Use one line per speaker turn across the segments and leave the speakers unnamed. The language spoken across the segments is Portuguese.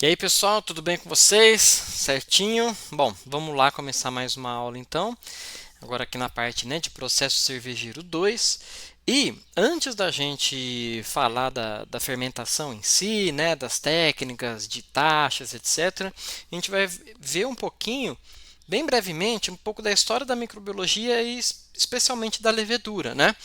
E aí pessoal, tudo bem com vocês? Certinho? Bom, vamos lá começar mais uma aula então. Agora aqui na parte, né, de processo cervejeiro 2. E antes da gente falar da fermentação em si, né, das técnicas, de taxas, etc., a gente vai ver um pouquinho, bem brevemente, um pouco da história da microbiologia e especialmente da levedura, né?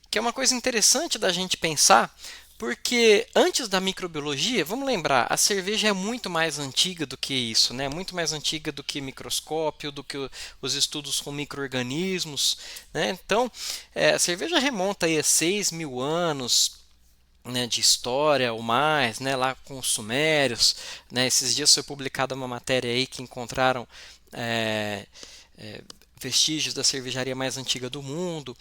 Que é uma coisa interessante da gente pensar, porque antes da microbiologia, vamos lembrar, a cerveja é muito mais antiga do que isso, né? Muito mais antiga do que microscópio, do que os estudos com micro-organismos, né? Então, a cerveja remonta aí a 6.000 anos, né, de história ou mais, né, lá com os sumérios, né? Esses dias foi publicada uma matéria aí que encontraram é, é, vestígios da cervejaria mais antiga do mundo.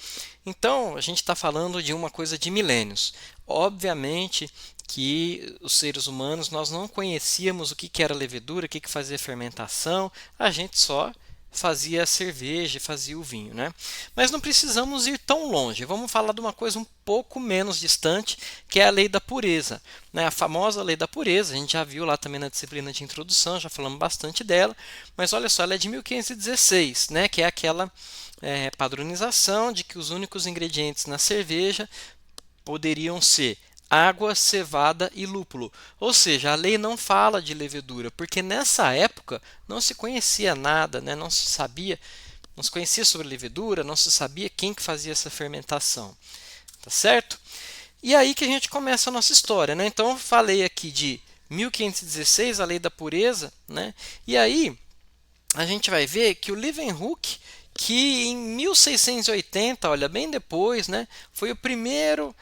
Então, a gente está falando de uma coisa de milênios. Obviamente que os seres humanos nós não conhecíamos o que era levedura, o que fazia fermentação, a gente só fazia a cerveja, fazia o vinho, né? Mas não precisamos ir tão longe. Vamos falar de uma coisa um pouco menos distante, que é a lei da pureza, né? A famosa lei da pureza, a gente já viu lá também na disciplina de introdução, já falamos bastante dela, mas olha só, ela é de 1516, né? Que é aquela padronização de que os únicos ingredientes na cerveja poderiam ser água, cevada e lúpulo. Ou seja, a lei não fala de levedura, porque nessa época não se conhecia nada, né? Não se sabia, não se conhecia sobre levedura, não se sabia quem que fazia essa fermentação, tá certo? E aí que a gente começa a nossa história, né? Então eu falei aqui de 1516, a lei da pureza, né? E aí a gente vai ver que o Leeuwenhoek, que em 1680, olha, bem depois, né, foi a primeira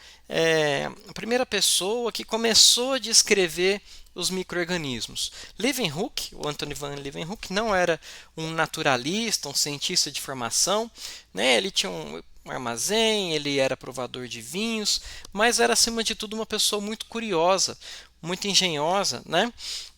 pessoa que começou a descrever os micro-organismos. Leeuwenhoek, o Anthony van Leeuwenhoek, não era um naturalista, um cientista de formação, né, ele tinha um armazém, ele era provador de vinhos, mas era acima de tudo uma pessoa muito curiosa, muito engenhosa, né?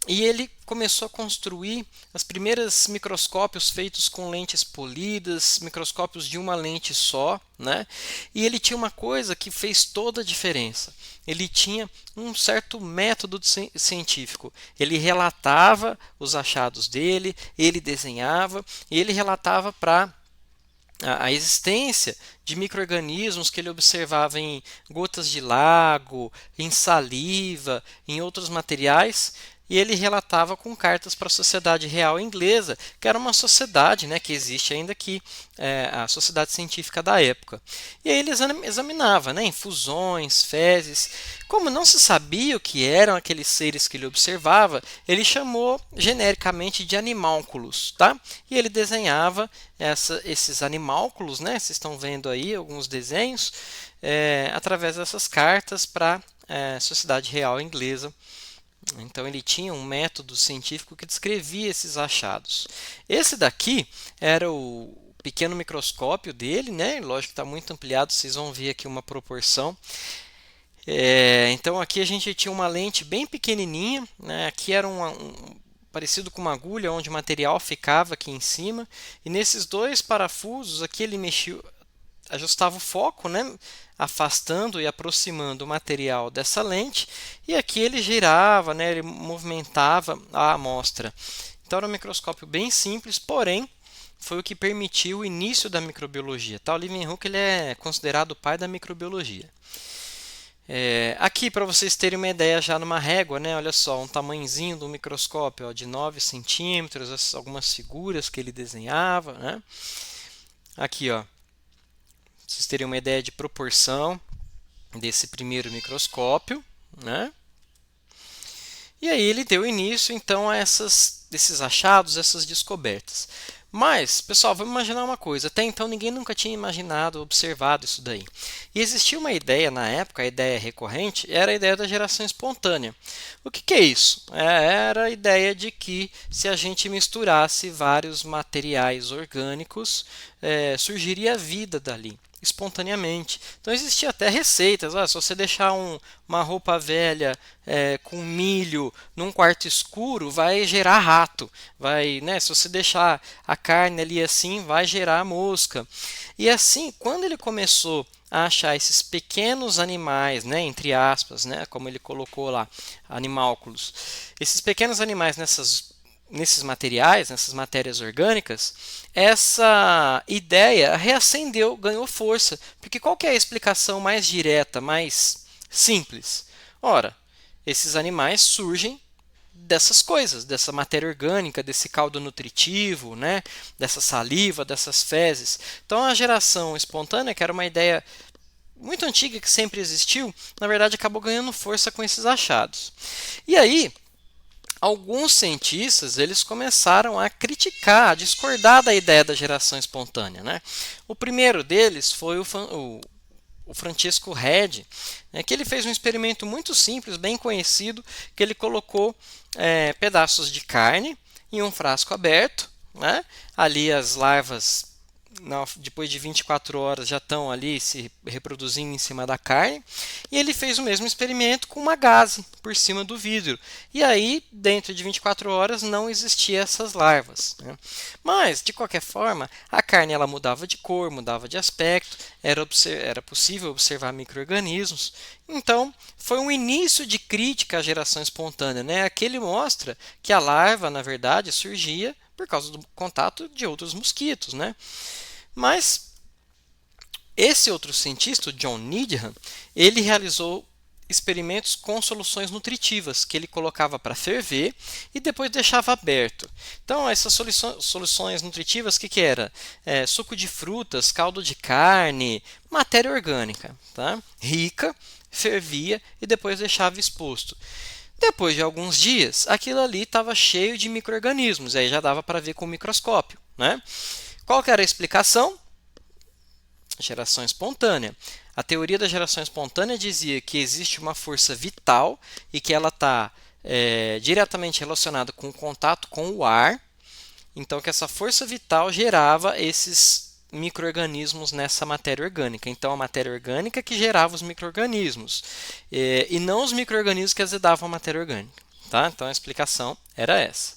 E ele começou a construir os primeiros microscópios feitos com lentes polidas, microscópios de uma lente só, né? E ele tinha uma coisa que fez toda a diferença. Ele tinha um certo método científico. Ele relatava os achados dele, ele desenhava e ele relatava para a existência de micro-organismos que ele observava em gotas de lago, em saliva, em outros materiais, e ele relatava com cartas para a Sociedade Real Inglesa, que era uma sociedade, né, que existe ainda aqui, a sociedade científica da época. E aí ele examinava, né, infusões, fezes. Como não se sabia o que eram aqueles seres que ele observava, ele chamou genericamente de animálculos, tá? E ele desenhava esses animálculos, né? Vocês estão vendo aí alguns desenhos, através dessas cartas para a Sociedade Real Inglesa. Então ele tinha um método científico que descrevia esses achados. Esse daqui era o pequeno microscópio dele, né? Lógico que está muito ampliado, vocês vão ver aqui uma proporção. Então aqui a gente tinha uma lente bem pequenininha, né? Aqui era parecido com uma agulha onde o material ficava aqui em cima, e nesses dois parafusos aqui ele mexia, ajustava o foco, né? Afastando e aproximando o material dessa lente, e aqui ele girava, né? Ele movimentava a amostra. Então era um microscópio bem simples, porém foi o que permitiu o início da microbiologia. Tá? O Leeuwenhoek ele é considerado o pai da microbiologia. Aqui, para vocês terem uma ideia, já numa régua, né? Olha só, um tamanhozinho do microscópio ó, de 9 centímetros, algumas figuras que ele desenhava. Né? Aqui, ó, pra vocês terem uma ideia de proporção desse primeiro microscópio. Né? E aí ele deu início então a esses achados, essas descobertas. Mas, pessoal, vamos imaginar uma coisa. Até então ninguém nunca tinha imaginado, observado isso daí. E existia uma ideia na época, a ideia recorrente, era a ideia da geração espontânea. O que é isso? Era a ideia de que se a gente misturasse vários materiais orgânicos, surgiria vida dali. espontaneamente. Então existia até receitas. Se você deixar uma roupa velha com milho num quarto escuro, vai gerar rato. Vai, né, se você deixar a carne ali assim, vai gerar mosca. E assim, quando ele começou a achar esses pequenos animais, né, entre aspas, né, como ele colocou lá, animálculos, esses pequenos animais nesses materiais, nessas matérias orgânicas, essa ideia reacendeu, ganhou força. Porque qual que é a explicação mais direta, mais simples? Ora, esses animais surgem dessas coisas, dessa matéria orgânica, desse caldo nutritivo, né, dessa saliva, dessas fezes. Então a geração espontânea, que era uma ideia muito antiga que sempre existiu, na verdade acabou ganhando força com esses achados. E aí, alguns cientistas eles começaram a criticar, a discordar da ideia da geração espontânea, né? O primeiro deles foi o Francisco Redi, né, que ele fez um experimento muito simples, bem conhecido, que ele colocou pedaços de carne em um frasco aberto, né? Ali as larvas, depois de 24 horas, já estão ali se reproduzindo em cima da carne. E ele fez o mesmo experimento com uma gaze por cima do vidro. E aí, dentro de 24 horas, não existiam essas larvas, né? Mas, de qualquer forma, a carne ela mudava de cor, mudava de aspecto, era possível observar micro-organismos. Então, foi um início de crítica à geração espontânea, né? Aqui ele mostra que a larva, na verdade, surgia por causa do contato de outros mosquitos, né? Mas esse outro cientista, o John Needham, ele realizou experimentos com soluções nutritivas que ele colocava para ferver e depois deixava aberto. Então, essas soluções nutritivas, o que era? Suco de frutas, caldo de carne, matéria orgânica, tá? Rica, fervia e depois deixava exposto. Depois de alguns dias, aquilo ali estava cheio de micro-organismos, aí já dava para ver com o microscópio, né? Qual que era a explicação? Geração espontânea. A teoria da geração espontânea dizia que existe uma força vital e que ela está diretamente relacionada com o contato com o ar. Então, que essa força vital gerava esses micro-organismos nessa matéria orgânica. Então, a matéria orgânica que gerava os micro-organismos e não os micro-organismos que azedavam a matéria orgânica. Tá? Então, a explicação era essa.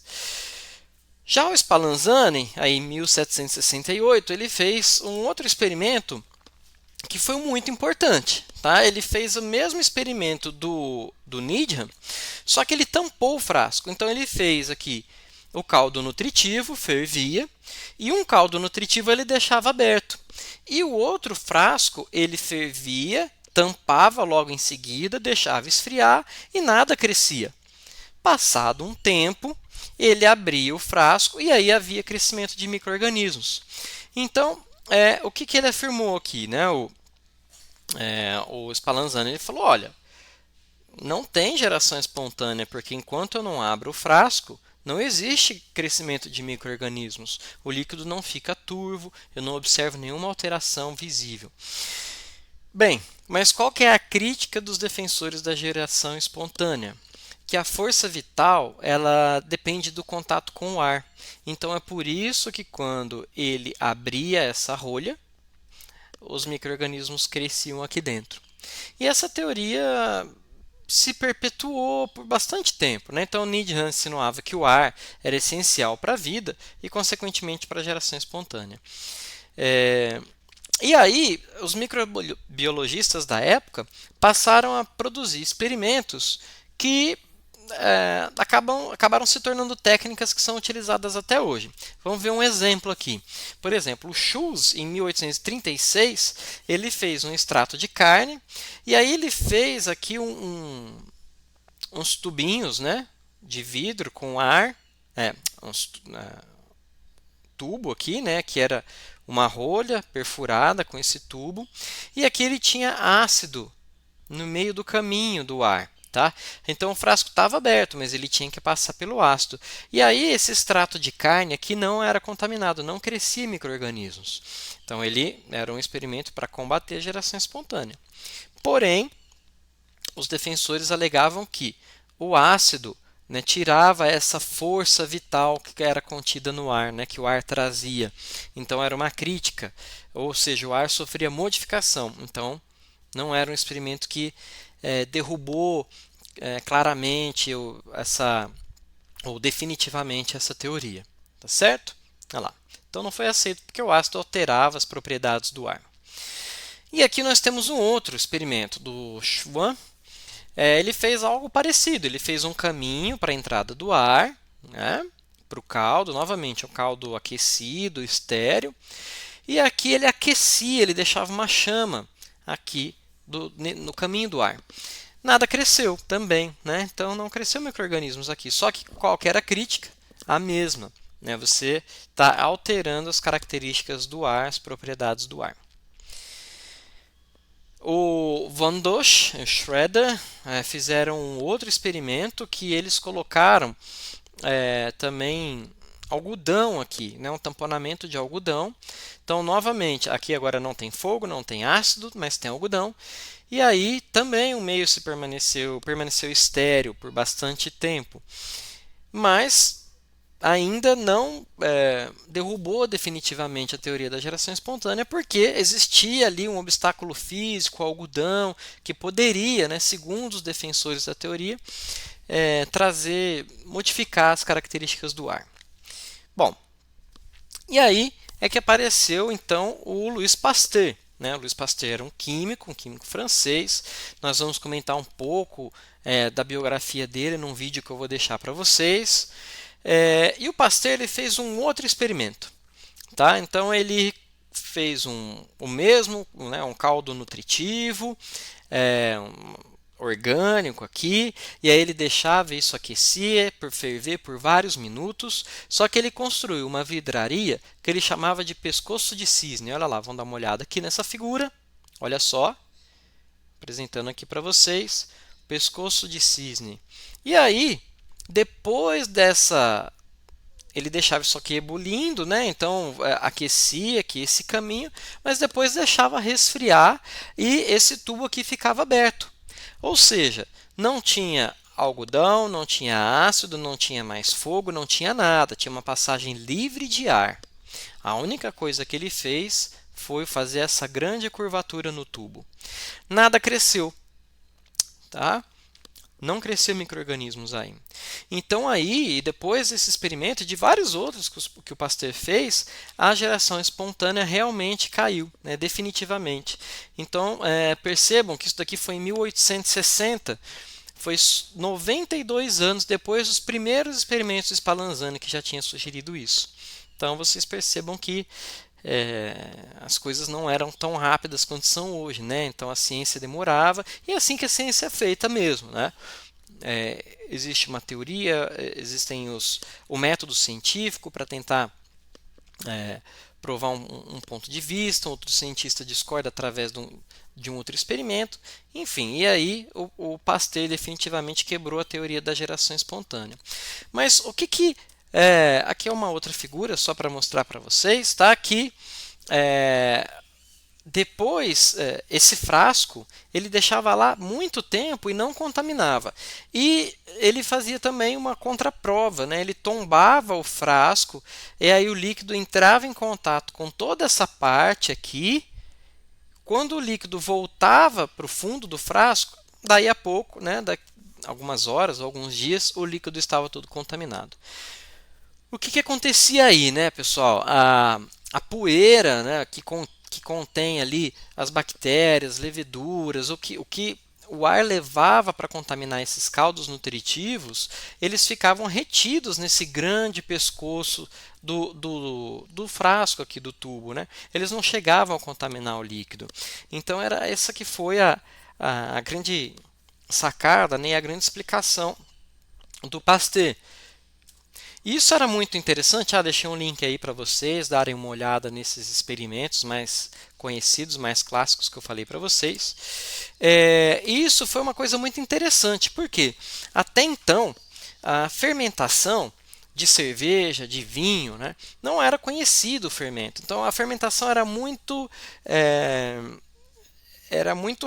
Já o Spallanzani, aí em 1768, ele fez um outro experimento que foi muito importante. Tá? Ele fez o mesmo experimento do Needham, só que ele tampou o frasco. Então ele fez aqui o caldo nutritivo, fervia, e um caldo nutritivo ele deixava aberto. E o outro frasco ele fervia, tampava logo em seguida, deixava esfriar e nada crescia. Passado um tempo, ele abria o frasco e aí havia crescimento de micro-organismos. Então, o que ele afirmou aqui, né? O Spallanzani ele falou, olha, não tem geração espontânea, porque enquanto eu não abro o frasco, não existe crescimento de micro-organismos. O líquido não fica turvo, eu não observo nenhuma alteração visível. Bem, mas qual que é a crítica dos defensores da geração espontânea? Que a força vital ela depende do contato com o ar. Então é por isso que quando ele abria essa rolha, os micro-organismos cresciam aqui dentro. E essa teoria se perpetuou por bastante tempo, né? Então Needham insinuava que o ar era essencial para a vida e, consequentemente, para a geração espontânea. E aí, os microbiologistas da época passaram a produzir experimentos que acabaram se tornando técnicas que são utilizadas até hoje. Vamos ver um exemplo aqui. Por exemplo, o Schulz, em 1836, ele fez um extrato de carne e aí ele fez aqui uns tubinhos, né, de vidro com ar, tubo aqui, né, que era uma rolha perfurada com esse tubo, e aqui ele tinha ácido no meio do caminho do ar. Tá? Então o frasco estava aberto, mas ele tinha que passar pelo ácido. E aí esse extrato de carne aqui não era contaminado, não crescia micro-organismos. Então ele era um experimento para combater a geração espontânea. Porém, os defensores alegavam que o ácido, né, tirava essa força vital que era contida no ar, né, que o ar trazia. Então era uma crítica. ou seja, o ar sofria modificação. Então, não era um experimento que derrubou claramente ou definitivamente essa teoria. Tá certo? Olha lá. Então não foi aceito porque o ácido alterava as propriedades do ar. E aqui nós temos um outro experimento do Schwann. Ele fez algo parecido. Ele fez um caminho para a entrada do ar, né, para o caldo. Novamente, um caldo aquecido, estéreo. E aqui ele aquecia, ele deixava uma chama aqui no caminho do ar. Nada cresceu também, né? Então não cresceu micro-organismos aqui. Só que qual que era a crítica? A mesma. Né? Você está alterando as características do ar, as propriedades do ar. O Von Dosch e o Schroeder fizeram um outro experimento que eles colocaram também algodão aqui, né? Um tamponamento de algodão. Então, novamente, aqui agora não tem fogo, não tem ácido, mas tem algodão. E aí também o meio permaneceu estéril por bastante tempo. Mas ainda não derrubou definitivamente a teoria da geração espontânea, porque existia ali um obstáculo físico, algodão, que poderia, né, segundo os defensores da teoria, modificar as características do ar. Bom, e aí é que apareceu então o Louis Pasteur. Né? O Louis Pasteur era um químico francês. Nós vamos comentar um pouco da biografia dele num vídeo que eu vou deixar para vocês. E o Pasteur ele fez um outro experimento. Tá? Então ele fez o mesmo, né, um caldo nutritivo, orgânico aqui, e aí ele deixava isso aquecer, ferver por vários minutos, só que ele construiu uma vidraria que ele chamava de pescoço de cisne. Olha lá, vamos dar uma olhada aqui nessa figura, olha só, apresentando aqui para vocês, pescoço de cisne. E aí, depois ele deixava isso aqui ebulindo, né? Então aquecia aqui esse caminho, mas depois deixava resfriar e esse tubo aqui ficava aberto. Ou seja, não tinha algodão, não tinha ácido, não tinha mais fogo, não tinha nada, tinha uma passagem livre de ar. A única coisa que ele fez foi fazer essa grande curvatura no tubo. Nada cresceu, tá? Não cresceu micro-organismos aí. Então aí, depois desse experimento e de vários outros que o Pasteur fez, a geração espontânea realmente caiu, né, definitivamente. Então percebam que isso daqui foi em 1860, foi 92 anos depois dos primeiros experimentos de Spallanzani que já tinha sugerido isso. Então vocês percebam que as coisas não eram tão rápidas quanto são hoje, né? Então a ciência demorava e é assim que a ciência é feita mesmo, né? Existe uma teoria, existem o método científico para tentar provar um ponto de vista, outro cientista discorda através de um outro experimento, enfim, e aí o Pasteur definitivamente quebrou a teoria da geração espontânea. Mas o que aqui é uma outra figura só para mostrar para vocês, tá? Que depois esse frasco ele deixava lá muito tempo e não contaminava. E ele fazia também uma contraprova, né? Ele tombava o frasco e aí o líquido entrava em contato com toda essa parte aqui. Quando o líquido voltava para o fundo do frasco, daí a pouco, né, algumas horas, alguns dias, o líquido estava todo contaminado. O que acontecia aí, né, pessoal? A poeira, né, que contém ali as bactérias, leveduras, o que o ar levava para contaminar esses caldos nutritivos, eles ficavam retidos nesse grande pescoço do frasco aqui do tubo, né? Eles não chegavam a contaminar o líquido. Então era essa que foi a grande sacada, né, e a grande explicação do Pasteur. Isso era muito interessante. Deixei um link aí para vocês darem uma olhada nesses experimentos mais conhecidos, mais clássicos que eu falei para vocês. Isso foi uma coisa muito interessante, porque até então a fermentação de cerveja, de vinho, né, não era conhecido o fermento. Então a fermentação era muito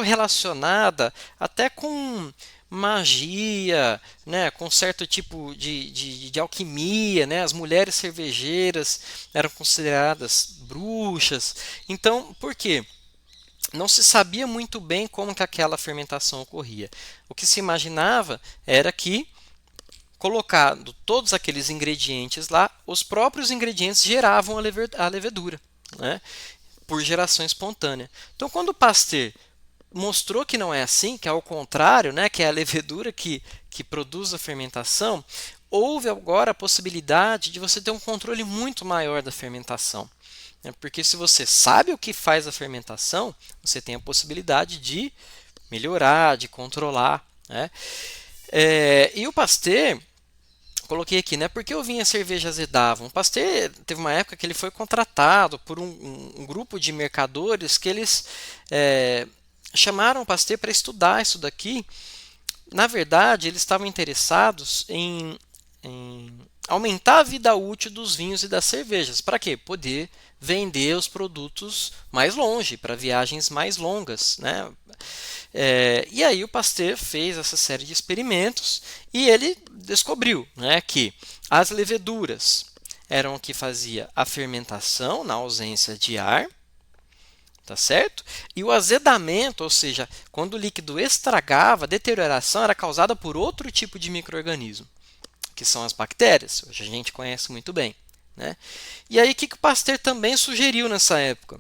relacionada até com magia, né, com certo tipo de alquimia, né, as mulheres cervejeiras eram consideradas bruxas. Então, por quê? Não se sabia muito bem como que aquela fermentação ocorria. O que se imaginava era que, colocando todos aqueles ingredientes lá, os próprios ingredientes geravam a levedura, né, por geração espontânea. Então, quando o Pasteur mostrou que não é assim, que é ao contrário, né, que é a levedura que produz a fermentação, houve agora a possibilidade de você ter um controle muito maior da fermentação. Né? Porque se você sabe o que faz a fermentação, você tem a possibilidade de melhorar, de controlar. Né? E o Pasteur, coloquei aqui, né? Porque o vinho e a cerveja azedavam. O Pasteur teve uma época que ele foi contratado por um grupo de mercadores que eles chamaram o Pasteur para estudar isso daqui. Na verdade, eles estavam interessados em aumentar a vida útil dos vinhos e das cervejas. Para quê? Poder vender os produtos mais longe, para viagens mais longas, né? E aí o Pasteur fez essa série de experimentos e ele descobriu, né, que as leveduras eram o que fazia a fermentação na ausência de ar, tá certo? E o azedamento, ou seja, quando o líquido estragava, a deterioração era causada por outro tipo de micro-organismo, que são as bactérias, hoje a gente conhece muito bem. Né? E aí o que o Pasteur também sugeriu nessa época?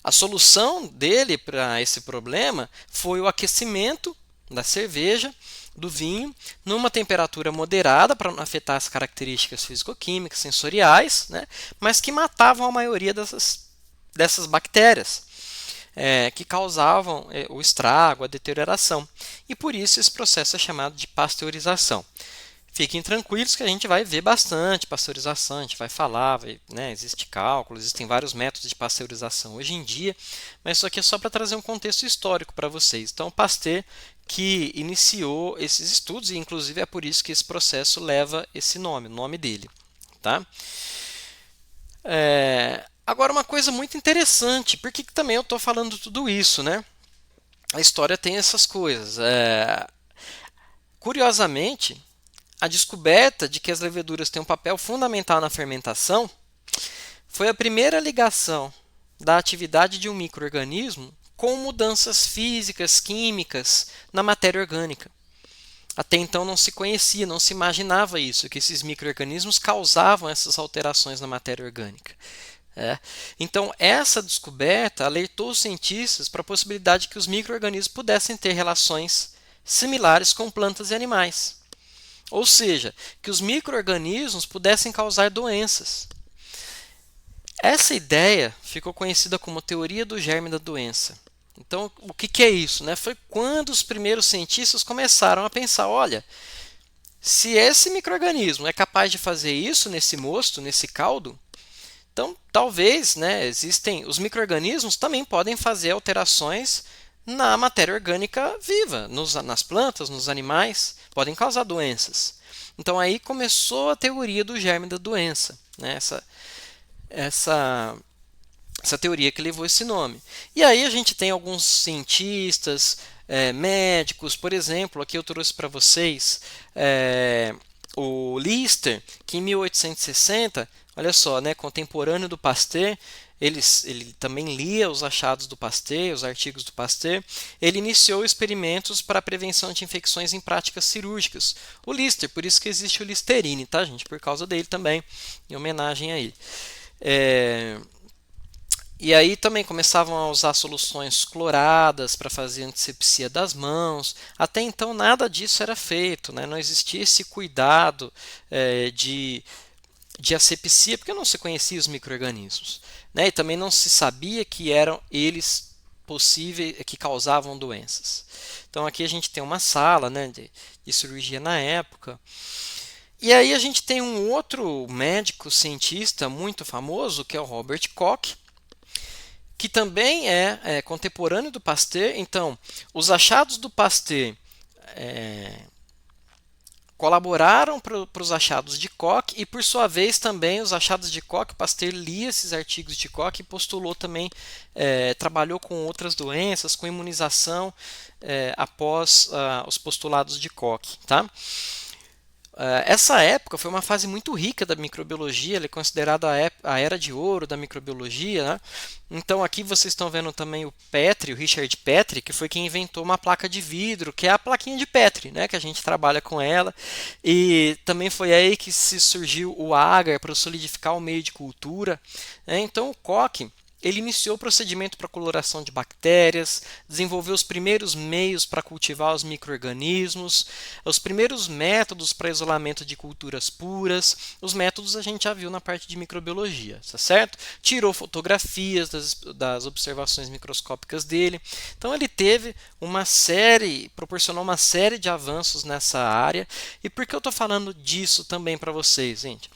A solução dele para esse problema foi o aquecimento da cerveja, do vinho, numa temperatura moderada para não afetar as características físico-químicas, sensoriais, né? Mas que matavam a maioria dessas bactérias que causavam o estrago, a deterioração. E por isso esse processo é chamado de pasteurização. Fiquem tranquilos que a gente vai ver bastante pasteurização, a gente vai falar, né, existe cálculo, existem vários métodos de pasteurização hoje em dia, mas isso aqui é só para trazer um contexto histórico para vocês. Então, Pasteur que iniciou esses estudos e inclusive é por isso que esse processo leva esse nome, o nome dele. Tá? Agora uma coisa muito interessante, por que também eu estou falando tudo isso? Né? A história tem essas coisas. Curiosamente, a descoberta de que as leveduras têm um papel fundamental na fermentação foi a primeira ligação da atividade de um micro-organismo com mudanças físicas, químicas na matéria orgânica. Até então não se conhecia, não se imaginava isso, que esses micro-organismos causavam essas alterações na matéria orgânica. Então, essa descoberta alertou os cientistas para a possibilidade de que os micro-organismos pudessem ter relações similares com plantas e animais. Ou seja, que os micro-organismos pudessem causar doenças. Essa ideia ficou conhecida como teoria do germe da doença. Então, o que é isso? Foi quando os primeiros cientistas começaram a pensar, olha, se esse micro-organismo é capaz de fazer isso nesse mosto, nesse caldo, então talvez existem os micro-organismos também podem fazer alterações na matéria orgânica viva, nas plantas, nos animais, podem causar doenças. Então aí começou a teoria do germe da doença, essa teoria que levou esse nome. E aí a gente tem alguns cientistas, médicos, por exemplo, aqui eu trouxe para vocês o Lister, que em 1860, olha só, contemporâneo do Pasteur, ele também lia os achados do Pasteur, os artigos do Pasteur. Ele iniciou experimentos para a prevenção de infecções em práticas cirúrgicas. O Lister, por isso que existe o Listerine, tá, gente? Por causa dele também, em homenagem a ele. E aí também começavam a usar soluções cloradas para fazer antisepsia das mãos. Até então nada disso era feito, não existia esse cuidado de asepsia, porque não se conhecia os micro-organismos. E também não se sabia que eram eles possíveis, que causavam doenças. Então aqui a gente tem uma sala de cirurgia na época. E aí a gente tem um outro médico cientista muito famoso, que é o Robert Koch, que também é contemporâneo do Pasteur. Então, os achados do Pasteur colaboraram para os achados de Koch e, por sua vez, também os achados de Koch, Pasteur lia esses artigos de Koch e postulou também, trabalhou com outras doenças, com imunização, após os postulados de Koch, tá? Essa época foi uma fase muito rica da microbiologia, ela é considerada a era de ouro da microbiologia, né? Então aqui vocês estão vendo também o Petri, o Richard Petri, que foi quem inventou uma placa de vidro, que é a plaquinha de Petri, né? Que a gente trabalha com ela. E também foi aí que se surgiu o agar para solidificar o meio de cultura, né? Então o Koch ele iniciou o procedimento para coloração de bactérias, desenvolveu os primeiros meios para cultivar os micro-organismos, os primeiros métodos para isolamento de culturas puras. Os métodos a gente já viu na parte de microbiologia, tá certo? Tirou fotografias das observações microscópicas dele. Então ele teve proporcionou uma série de avanços nessa área. E por que eu estou falando disso também para vocês, gente?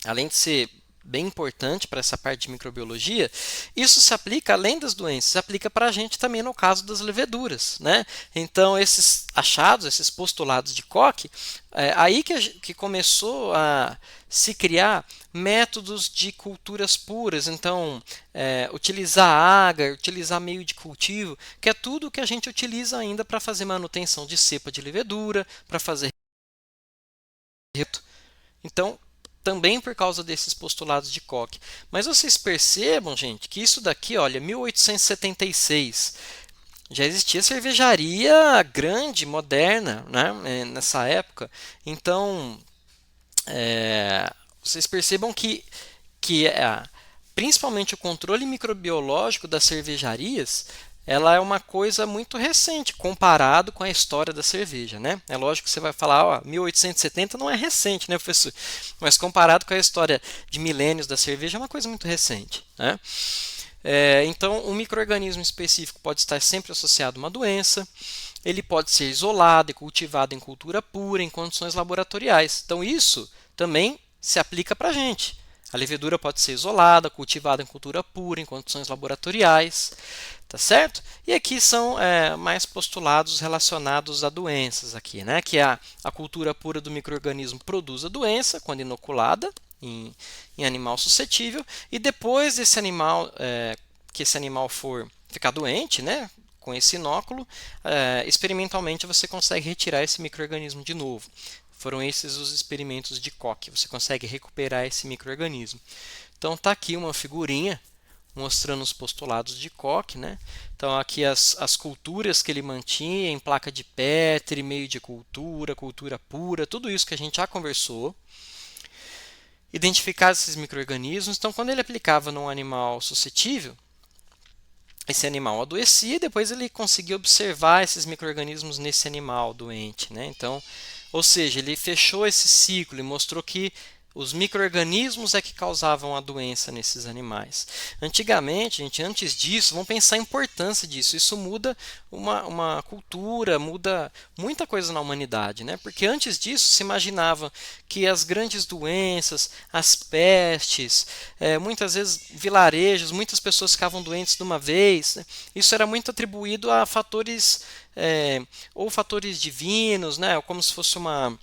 Além de ser bem importante para essa parte de microbiologia, isso se aplica além das doenças, se aplica para a gente também no caso das leveduras, né? Então esses achados, esses postulados de Koch, aí que começou a se criar métodos de culturas puras, então utilizar agar, utilizar meio de cultivo, que é tudo que a gente utiliza ainda para fazer manutenção de cepa de levedura, para fazer então também por causa desses postulados de Koch. Mas vocês percebam, gente, que isso daqui, olha, 1876, já existia cervejaria grande, moderna, né, nessa época. Então, vocês percebam que principalmente o controle microbiológico das cervejarias ela é uma coisa muito recente comparado com a história da cerveja, né? É lógico que você vai falar, ó, 1870 não é recente, né, professor? Mas comparado com a história de milênios da cerveja é uma coisa muito recente, né? Então, um micro-organismo específico pode estar sempre associado a uma doença, ele pode ser isolado e cultivado em cultura pura, em condições laboratoriais. Então, isso também se aplica para a gente. A levedura pode ser isolada, cultivada em cultura pura, em condições laboratoriais, tá certo? E aqui são mais postulados relacionados a doenças aqui, né? Que a cultura pura do micro-organismo produz a doença quando inoculada em animal suscetível e depois desse animal, que esse animal for ficar doente, né? Com esse inóculo, experimentalmente você consegue retirar esse micro-organismo de novo. Foram esses os experimentos de Koch. Você consegue recuperar esse micro-organismo. Então está aqui uma figurinha mostrando os postulados de Koch, né? Então aqui as culturas que ele mantinha em placa de Petri, meio de cultura, cultura pura, tudo isso que a gente já conversou. Identificar esses micro-organismos. Então quando ele aplicava num animal suscetível, esse animal adoecia e depois ele conseguia observar esses micro-organismos nesse animal doente, né? Então, ou seja, ele fechou esse ciclo e mostrou que os micro-organismos é que causavam a doença nesses animais. Antigamente, gente, antes disso, vamos pensar a importância disso. Isso muda uma cultura, muda muita coisa na humanidade, né? Porque antes disso se imaginava que as grandes doenças, as pestes, muitas vezes vilarejos, muitas pessoas ficavam doentes de uma vez, né? Isso era muito atribuído a fatores ou fatores divinos, né, ou como se fosse uma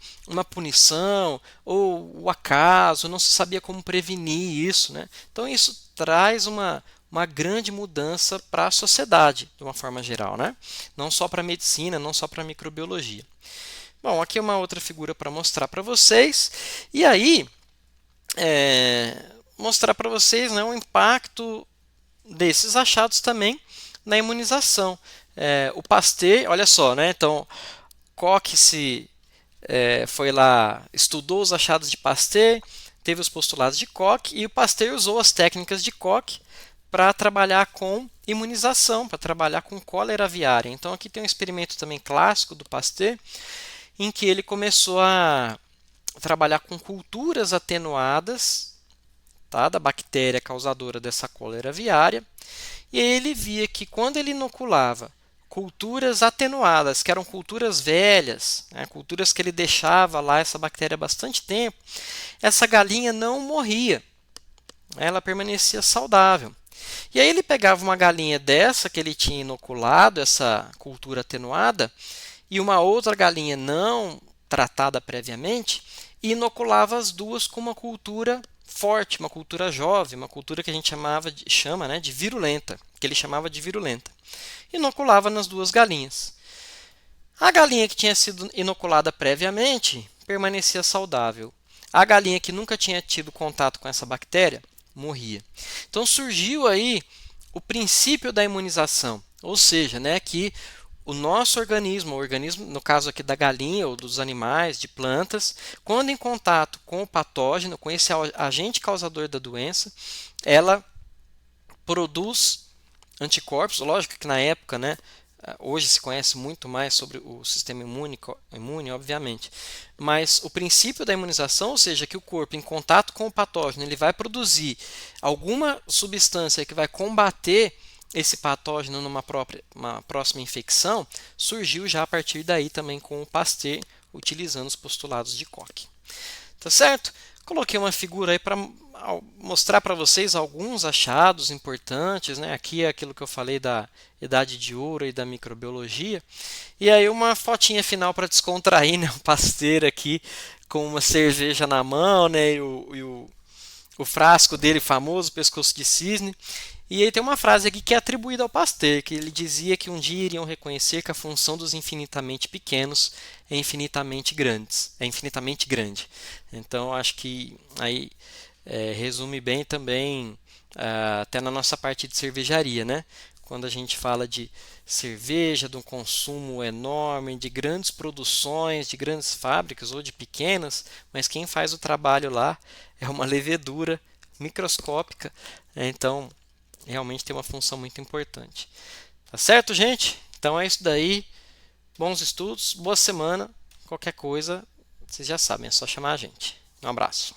punição, ou o acaso, não se sabia como prevenir isso. Né? Então isso traz uma grande mudança para a sociedade, de uma forma geral, né? Não só para a medicina, não só para a microbiologia. Bom, aqui é uma outra figura para mostrar para vocês. E aí, mostrar para vocês, né, o impacto desses achados também na imunização. O Pasteur, olha só, né? Então, Koch foi lá, estudou os achados de Pasteur, teve os postulados de Koch e o Pasteur usou as técnicas de Koch para trabalhar com imunização, para trabalhar com cólera aviária. Então, aqui tem um experimento também clássico do Pasteur, em que ele começou a trabalhar com culturas atenuadas, tá, da bactéria causadora dessa cólera aviária, e ele via que quando ele inoculava culturas atenuadas, que eram culturas velhas, né, culturas que ele deixava lá essa bactéria há bastante tempo, essa galinha não morria, ela permanecia saudável. E aí ele pegava uma galinha dessa que ele tinha inoculado, essa cultura atenuada, e uma outra galinha não tratada previamente e inoculava as duas com uma cultura forte, uma cultura jovem, uma cultura que a gente chama, né, de virulenta, que ele chamava de virulenta. Inoculava nas duas galinhas. A galinha que tinha sido inoculada previamente permanecia saudável. A galinha que nunca tinha tido contato com essa bactéria morria. Então surgiu aí o princípio da imunização, ou seja, né, que o nosso organismo, o organismo, no caso aqui da galinha ou dos animais, de plantas, quando em contato com o patógeno, com esse agente causador da doença, ela produz anticorpos. Lógico que na época, né, hoje se conhece muito mais sobre o sistema imune, obviamente, mas o princípio da imunização, ou seja, que o corpo em contato com o patógeno ele vai produzir alguma substância que vai combater esse patógeno uma próxima infecção, surgiu já a partir daí também com o Pasteur, utilizando os postulados de Koch. Tá certo? Coloquei uma figura aí para mostrar para vocês alguns achados importantes, né? Aqui é aquilo que eu falei da Idade de Ouro e da microbiologia. E aí uma fotinha final para descontrair, né? Um Pasteur aqui com uma cerveja na mão, né? O frasco dele famoso, pescoço de cisne. E aí tem uma frase aqui que é atribuída ao Pasteur, que ele dizia que um dia iriam reconhecer que a função dos infinitamente pequenos é infinitamente grande. Então acho que aí resume bem também até na nossa parte de cervejaria, né? Quando a gente fala de cerveja, de um consumo enorme, de grandes produções, de grandes fábricas ou de pequenas, mas quem faz o trabalho lá é uma levedura microscópica, né? Então realmente tem uma função muito importante. Tá certo, gente? Então é isso daí. Bons estudos, boa semana. Qualquer coisa, vocês já sabem, é só chamar a gente. Um abraço.